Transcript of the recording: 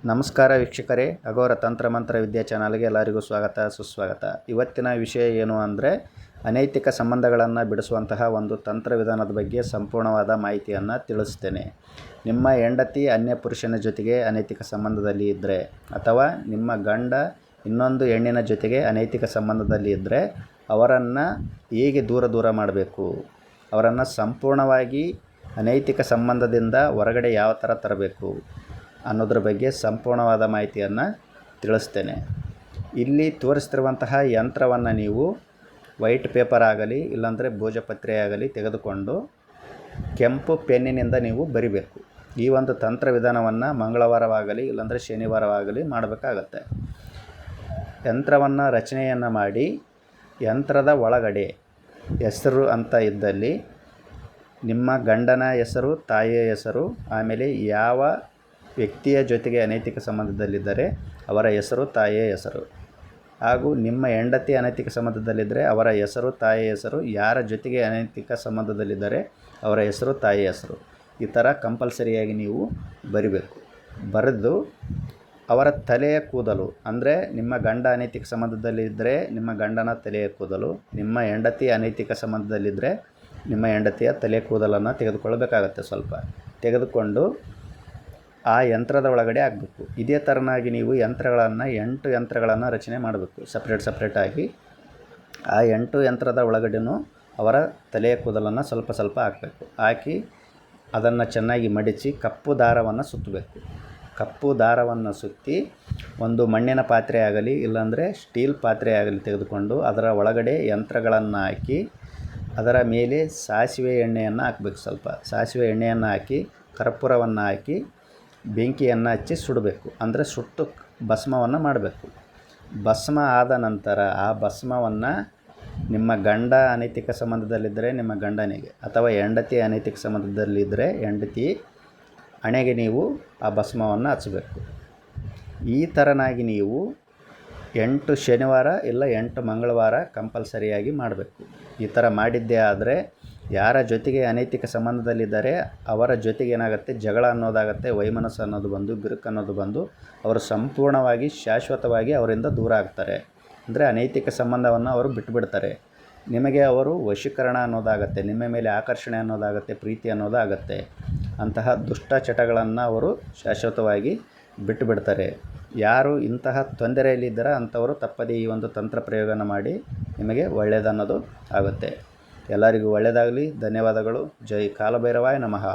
ನಮಸ್ಕಾರ ವೀಕ್ಷಕರೇ, ಅಘೋರ ತಂತ್ರಮಂತ್ರ ವಿದ್ಯಾ ಚಾನಲ್ಗೆ ಎಲ್ಲರಿಗೂ ಸ್ವಾಗತ ಸುಸ್ವಾಗತ. ಇವತ್ತಿನ ವಿಷಯ ಏನು ಅಂದರೆ ಅನೈತಿಕ ಸಂಬಂಧಗಳನ್ನು ಬಿಡಿಸುವಂತಹ ಒಂದು ತಂತ್ರವಿಧಾನದ ಬಗ್ಗೆ ಸಂಪೂರ್ಣವಾದ ಮಾಹಿತಿಯನ್ನು ತಿಳಿಸ್ತೇನೆ. ನಿಮ್ಮ ಹೆಂಡತಿ ಅನ್ಯ ಪುರುಷನ ಜೊತೆಗೆ ಅನೈತಿಕ ಸಂಬಂಧದಲ್ಲಿ ಇದ್ದರೆ ಅಥವಾ ನಿಮ್ಮ ಗಂಡ ಇನ್ನೊಂದು ಹೆಣ್ಣಿನ ಜೊತೆಗೆ ಅನೈತಿಕ ಸಂಬಂಧದಲ್ಲಿ ಇದ್ದರೆ ಅವರನ್ನು ಹೇಗೆ ದೂರ ಮಾಡಬೇಕು, ಅವರನ್ನು ಸಂಪೂರ್ಣವಾಗಿ ಅನೈತಿಕ ಸಂಬಂಧದಿಂದ ಹೊರಗಡೆ ಯಾವ ಥರ ತರಬೇಕು ಅನ್ನೋದ್ರ ಬಗ್ಗೆ ಸಂಪೂರ್ಣವಾದ ಮಾಹಿತಿಯನ್ನು ತಿಳಿಸ್ತೇನೆ. ಇಲ್ಲಿ ತೋರಿಸ್ತಿರುವಂತಹ ಯಂತ್ರವನ್ನು ನೀವು ವೈಟ್ ಪೇಪರ್ ಆಗಲಿ ಇಲ್ಲಾಂದರೆ ಭೋಜಪತ್ರೆ ಆಗಲಿ ತೆಗೆದುಕೊಂಡು ಕೆಂಪು ಪೆನ್ನಿನಿಂದ ನೀವು ಬರಿಬೇಕು. ಈ ಒಂದು ತಂತ್ರವಿಧಾನವನ್ನು ಮಂಗಳವಾರವಾಗಲಿ ಇಲ್ಲಾಂದರೆ ಶನಿವಾರವಾಗಲಿ ಮಾಡಬೇಕಾಗತ್ತೆ. ಯಂತ್ರವನ್ನು ರಚನೆಯನ್ನು ಮಾಡಿ ಯಂತ್ರದ ಒಳಗಡೆ ಹೆಸರು ಅಂತ ಇದ್ದಲ್ಲಿ ನಿಮ್ಮ ಗಂಡನ ಹೆಸರು, ತಾಯಿಯ ಹೆಸರು, ಆಮೇಲೆ ಯಾವ ವ್ಯಕ್ತಿಯ ಜೊತೆಗೆ ಅನೈತಿಕ ಸಂಬಂಧದಲ್ಲಿದ್ದರೆ ಅವರ ಹೆಸರು, ತಾಯಿಯ ಹೆಸರು, ಹಾಗೂ ನಿಮ್ಮ ಹೆಂಡತಿ ಅನೈತಿಕ ಸಂಬಂಧದಲ್ಲಿದ್ದರೆ ಅವರ ಹೆಸರು, ತಾಯಿಯ ಹೆಸರು, ಯಾರ ಜೊತೆಗೆ ಅನೈತಿಕ ಸಂಬಂಧದಲ್ಲಿದ್ದರೆ ಅವರ ಹೆಸರು, ತಾಯಿಯ ಹೆಸರು, ಈ ಥರ ಕಂಪಲ್ಸರಿಯಾಗಿ ನೀವು ಬರಿಬೇಕು. ಬರೆದು ಅವರ ತಲೆಯ ಕೂದಲು ಅಂದರೆ ನಿಮ್ಮ ಗಂಡ ಅನೈತಿಕ ಸಂಬಂಧದಲ್ಲಿದ್ದರೆ ನಿಮ್ಮ ಗಂಡನ ತಲೆಯ ಕೂದಲು, ನಿಮ್ಮ ಹೆಂಡತಿ ಅನೈತಿಕ ಸಂಬಂಧದಲ್ಲಿದ್ದರೆ ನಿಮ್ಮ ಹೆಂಡತಿಯ ತಲೆಯ ಕೂದಲನ್ನು ತೆಗೆದುಕೊಳ್ಳಬೇಕಾಗತ್ತೆ. ಸ್ವಲ್ಪ ತೆಗೆದುಕೊಂಡು ಆ ಯಂತ್ರದ ಒಳಗಡೆ ಹಾಕಬೇಕು. ಇದೇ ಥರನಾಗಿ ನೀವು 8 ಯಂತ್ರಗಳನ್ನು ರಚನೆ ಮಾಡಬೇಕು ಸಪ್ರೇಟಾಗಿ. ಆ 8 ಯಂತ್ರದ ಒಳಗಡೆನೂ ಅವರ ತಲೆಯ ಕೂದಲನ್ನು ಸ್ವಲ್ಪ ಹಾಕಬೇಕು. ಹಾಕಿ ಅದನ್ನು ಚೆನ್ನಾಗಿ ಮಡಿಚಿ ಕಪ್ಪು ದಾರವನ್ನು ಸುತ್ತಬೇಕು. ಕಪ್ಪು ದಾರವನ್ನು ಸುತ್ತಿ ಒಂದು ಮಣ್ಣಿನ ಪಾತ್ರೆ ಆಗಲಿ ಇಲ್ಲಾಂದರೆ ಸ್ಟೀಲ್ ಪಾತ್ರೆ ಆಗಲಿ ತೆಗೆದುಕೊಂಡು ಅದರ ಒಳಗಡೆ ಯಂತ್ರಗಳನ್ನು ಹಾಕಿ ಅದರ ಮೇಲೆ ಸಾಸಿವೆ ಎಣ್ಣೆಯನ್ನು ಹಾಕಬೇಕು. ಸ್ವಲ್ಪ ಸಾಸಿವೆ ಎಣ್ಣೆಯನ್ನು ಹಾಕಿ ಕರ್ಪೂರವನ್ನು ಹಾಕಿ ಬೆಂಕಿಯನ್ನು ಹಚ್ಚಿ ಸುಡಬೇಕು. ಅಂದರೆ ಸುಟ್ಟು ಭಸ್ಮವನ್ನು ಮಾಡಬೇಕು. ಭಸ್ಮ ಆದ ನಂತರ ಆ ಭಸ್ಮವನ್ನು ನಿಮ್ಮ ಗಂಡ ಅನೈತಿಕ ಸಂಬಂಧದಲ್ಲಿದ್ದರೆ ನಿಮ್ಮ ಗಂಡನಿಗೆ ಅಥವಾ ಹೆಂಡತಿ ಅನೈತಿಕ ಸಂಬಂಧದಲ್ಲಿದ್ದರೆ ಹೆಂಡತಿ ಹಣೆಗೆ ನೀವು ಆ ಭಸ್ಮವನ್ನು ಹಚ್ಚಬೇಕು. ಈ ಥರನಾಗಿ ನೀವು 8 ಶನಿವಾರ ಇಲ್ಲ 8 ಮಂಗಳವಾರ ಕಂಪಲ್ಸರಿಯಾಗಿ ಮಾಡಬೇಕು. ಈ ಥರ ಮಾಡಿದ್ದೇ ಆದರೆ ಯಾರ ಜೊತೆಗೆ ಅನೈತಿಕ ಸಂಬಂಧದಲ್ಲಿದ್ದರೆ ಅವರ ಜೊತೆಗೆ ಏನಾಗುತ್ತೆ, ಜಗಳ ಅನ್ನೋದಾಗುತ್ತೆ, ವೈಮನಸ್ಸು ಅನ್ನೋದು ಬಂದು, ಬಿರುಕು ಅನ್ನೋದು ಬಂದು ಅವರು ಸಂಪೂರ್ಣವಾಗಿ ಶಾಶ್ವತವಾಗಿ ಅವರಿಂದ ದೂರ ಆಗ್ತಾರೆ. ಅಂದರೆ ಅನೈತಿಕ ಸಂಬಂಧವನ್ನು ಅವರು ಬಿಟ್ಟುಬಿಡ್ತಾರೆ. ನಿಮಗೆ ಅವರು ವಶೀಕರಣ ಅನ್ನೋದಾಗತ್ತೆ, ನಿಮ್ಮ ಮೇಲೆ ಆಕರ್ಷಣೆ ಅನ್ನೋದಾಗತ್ತೆ, ಪ್ರೀತಿ ಅನ್ನೋದಾಗತ್ತೆ. ಅಂತಹ ದುಷ್ಟ ಚಟಗಳನ್ನು ಅವರು ಶಾಶ್ವತವಾಗಿ ಬಿಟ್ಟುಬಿಡ್ತಾರೆ. ಯಾರು ಇಂತಹ ತೊಂದರೆಯಲ್ಲಿದ್ದರ ಅಂಥವರು ತಪ್ಪದೇ ಈ ಒಂದು ತಂತ್ರ ಪ್ರಯೋಗನ ಮಾಡಿ ನಿಮಗೆ ಒಳ್ಳೆಯದನ್ನೋದು ಆಗುತ್ತೆ. ಎಲ್ಲರಿಗೂ ಒಳ್ಳೆಯದಾಗಲಿ. ಧನ್ಯವಾದಗಳು. ಜೈ ಕಾಲಭೈರವಾಯ ನಮಃ.